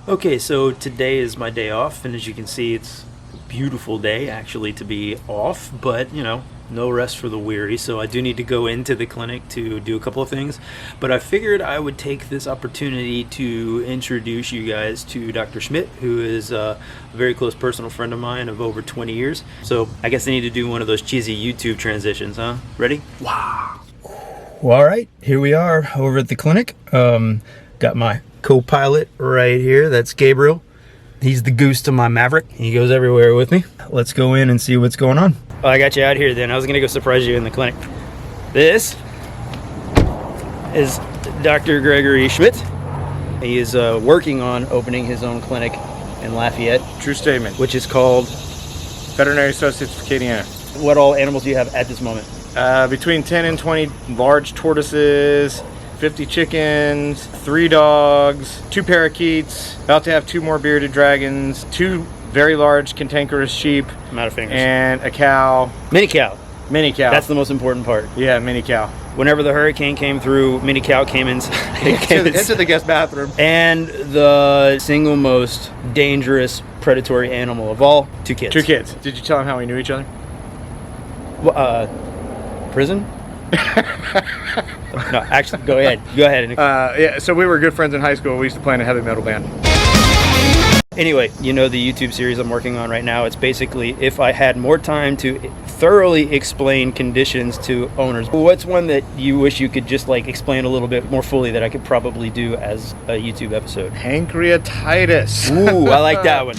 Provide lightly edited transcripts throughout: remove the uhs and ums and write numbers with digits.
Okay, so today is my day off, and as you can see, it's a beautiful day actually to be off, but no rest for the weary, so I do need to go into the clinic to do a couple of things. But I figured I would take this opportunity to introduce you guys to Dr. Schmidty, who is a very close personal friend of mine of over 20 years. So I guess I need to do one of those cheesy YouTube transitions, huh? Ready? Wow. Well, all right, here we are over at the clinic. Got my co-pilot right here. That's Gabriel. He's the goose to my Maverick. He goes everywhere with me. Let's go in and see what's going on. Oh, I got you out here then. I was gonna go surprise you in the clinic. This is Dr. Gregory Schmidty. He is working on opening his own clinic in Lafayette. True statement. Which is called Veterinary Associates of Acadiana. What all animals do you have at this moment? Between 10 and 20 large tortoises, 50 chickens, 3 dogs, 2 parakeets, about to have 2 more bearded dragons, 2 very large cantankerous sheep. I'm out of fingers. And a cow. Mini cow. Mini cow. That's the most important part. Yeah, mini cow. Whenever the hurricane came through, mini cow came inside. into the guest bathroom. And the single most dangerous predatory animal of all, 2 kids. 2 kids. Did you tell them how we knew each other? Prison? No, actually, go ahead. Yeah, so we were good friends in high school. We used to play in a heavy metal band. Anyway, the YouTube series I'm working on right now, it's basically if I had more time to thoroughly explain conditions to owners. What's one that you wish you could just explain a little bit more fully that I could probably do as a YouTube episode? Pancreatitis. Ooh, I like that one.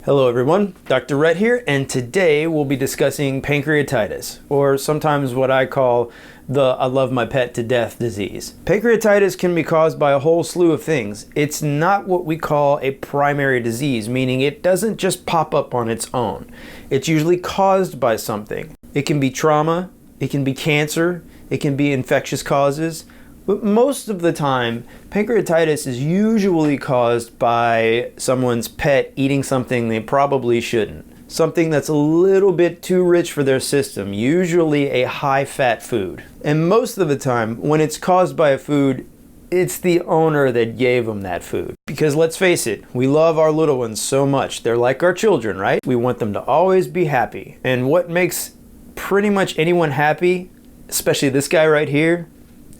Hello everyone, Dr. Rhett here, and today we'll be discussing pancreatitis, or sometimes what I call the I love my pet to death disease. Pancreatitis can be caused by a whole slew of things. It's not what we call a primary disease, meaning it doesn't just pop up on its own. It's usually caused by something. It can be trauma, it can be cancer, it can be infectious causes. But most of the time, pancreatitis is usually caused by someone's pet eating something they probably shouldn't. Something that's a little bit too rich for their system, usually a high-fat food. And most of the time, when it's caused by a food, it's the owner that gave them that food. Because let's face it, we love our little ones so much. They're like our children, right? We want them to always be happy. And what makes pretty much anyone happy, especially this guy right here,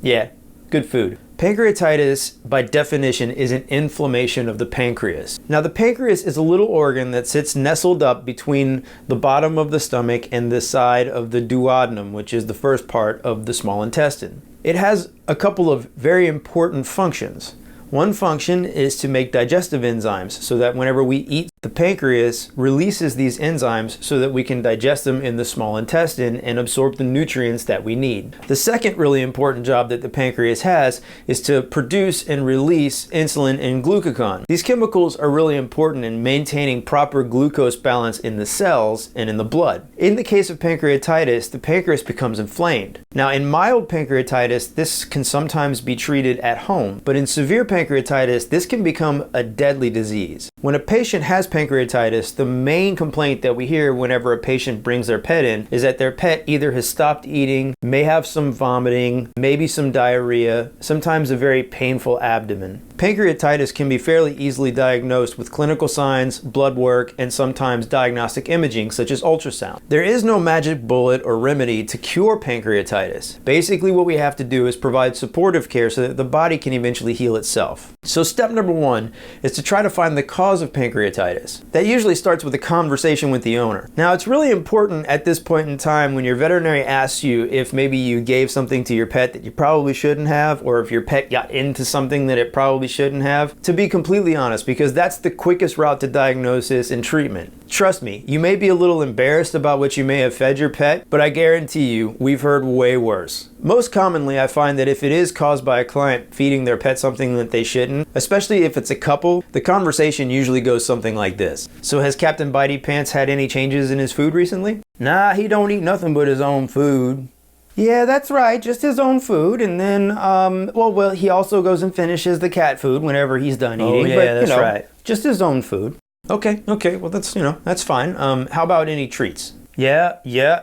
yeah, good food. Pancreatitis, by definition, is an inflammation of the pancreas. Now, the pancreas is a little organ that sits nestled up between the bottom of the stomach and the side of the duodenum, which is the first part of the small intestine. It has a couple of very important functions. One function is to make digestive enzymes so that whenever we eat, the pancreas releases these enzymes so that we can digest them in the small intestine and absorb the nutrients that we need. The second really important job that the pancreas has is to produce and release insulin and glucagon. These chemicals are really important in maintaining proper glucose balance in the cells and in the blood. In the case of pancreatitis, the pancreas becomes inflamed. Now, in mild pancreatitis, this can sometimes be treated at home, but in severe pancreatitis, this can become a deadly disease. When a patient has pancreatitis, the main complaint that we hear whenever a patient brings their pet in is that their pet either has stopped eating, may have some vomiting, maybe some diarrhea, sometimes a very painful abdomen. Pancreatitis can be fairly easily diagnosed with clinical signs, blood work, and sometimes diagnostic imaging such as ultrasound. There is no magic bullet or remedy to cure pancreatitis. Basically, what we have to do is provide supportive care so that the body can eventually heal itself. So step number 1 is to try to find the cause of pancreatitis. That usually starts with a conversation with the owner. Now, it's really important at this point in time when your veterinary asks you if maybe you gave something to your pet that you probably shouldn't have, or if your pet got into something that it probably shouldn't have, to be completely honest, because that's the quickest route to diagnosis and treatment. Trust me, you may be a little embarrassed about what you may have fed your pet, but I guarantee you, we've heard way worse. Most commonly, I find that if it is caused by a client feeding their pet something that they shouldn't, especially if it's a couple, the conversation usually goes something like this. So has Captain Bitey Pants had any changes in his food recently? Nah, he don't eat nothing but his own food. Yeah, that's right, just his own food, and then, well, he also goes and finishes the cat food whenever he's done eating. Oh, yeah, that's right. Just his own food. Okay, well, that's fine. How about any treats? Yeah,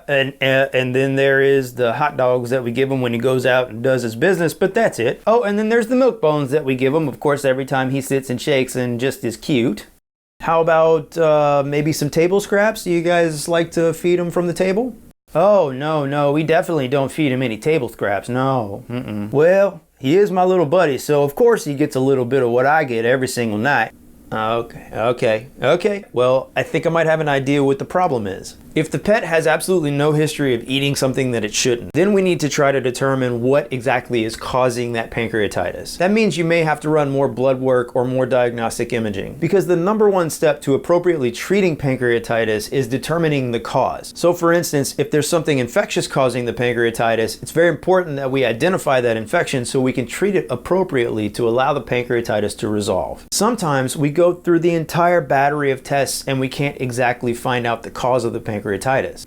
and then there is the hot dogs that we give him when he goes out and does his business, but that's it. Oh, and then there's the milk bones that we give him, of course, every time he sits and shakes and just is cute. How about maybe some table scraps? Do you guys like to feed him from the table? Oh, no, we definitely don't feed him any table scraps, no. Well, he is my little buddy, so of course he gets a little bit of what I get every single night. Okay. Well, I think I might have an idea what the problem is. If the pet has absolutely no history of eating something that it shouldn't, then we need to try to determine what exactly is causing that pancreatitis. That means you may have to run more blood work or more diagnostic imaging, because the number one step to appropriately treating pancreatitis is determining the cause. So for instance, if there's something infectious causing the pancreatitis, it's very important that we identify that infection so we can treat it appropriately to allow the pancreatitis to resolve. Sometimes we go through the entire battery of tests and we can't exactly find out the cause of the pancreatitis.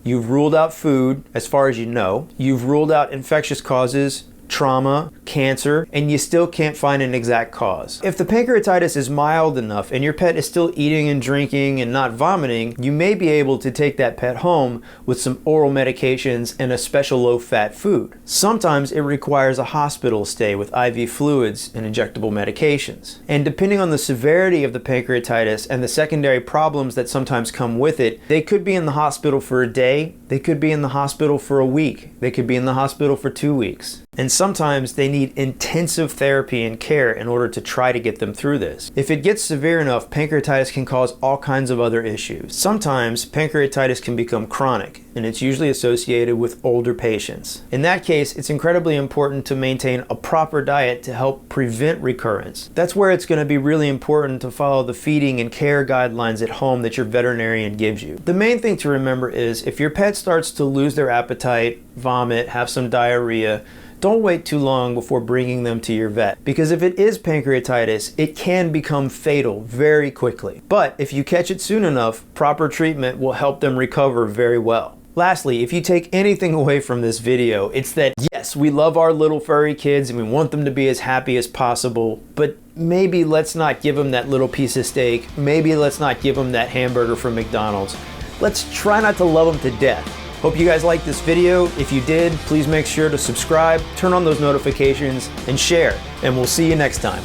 You've ruled out food, as far as you know. You've ruled out infectious causes, trauma, cancer, and you still can't find an exact cause. If the pancreatitis is mild enough and your pet is still eating and drinking and not vomiting, you may be able to take that pet home with some oral medications and a special low-fat food. Sometimes it requires a hospital stay with IV fluids and injectable medications. And depending on the severity of the pancreatitis and the secondary problems that sometimes come with it, they could be in the hospital for a day, they could be in the hospital for a week, they could be in the hospital for 2 weeks. And sometimes they need intensive therapy and care in order to try to get them through this. If it gets severe enough, pancreatitis can cause all kinds of other issues. Sometimes pancreatitis can become chronic, and it's usually associated with older patients. In that case, it's incredibly important to maintain a proper diet to help prevent recurrence. That's where it's going to be really important to follow the feeding and care guidelines at home that your veterinarian gives you. The main thing to remember is if your pet starts to lose their appetite, vomit, have some diarrhea, don't wait too long before bringing them to your vet, because if it is pancreatitis, it can become fatal very quickly. But if you catch it soon enough, proper treatment will help them recover very well. Lastly, if you take anything away from this video, it's that yes, we love our little furry kids and we want them to be as happy as possible, but maybe let's not give them that little piece of steak. Maybe let's not give them that hamburger from McDonald's. Let's try not to love them to death. Hope you guys liked this video. If you did, please make sure to subscribe, turn on those notifications, and share. And we'll see you next time.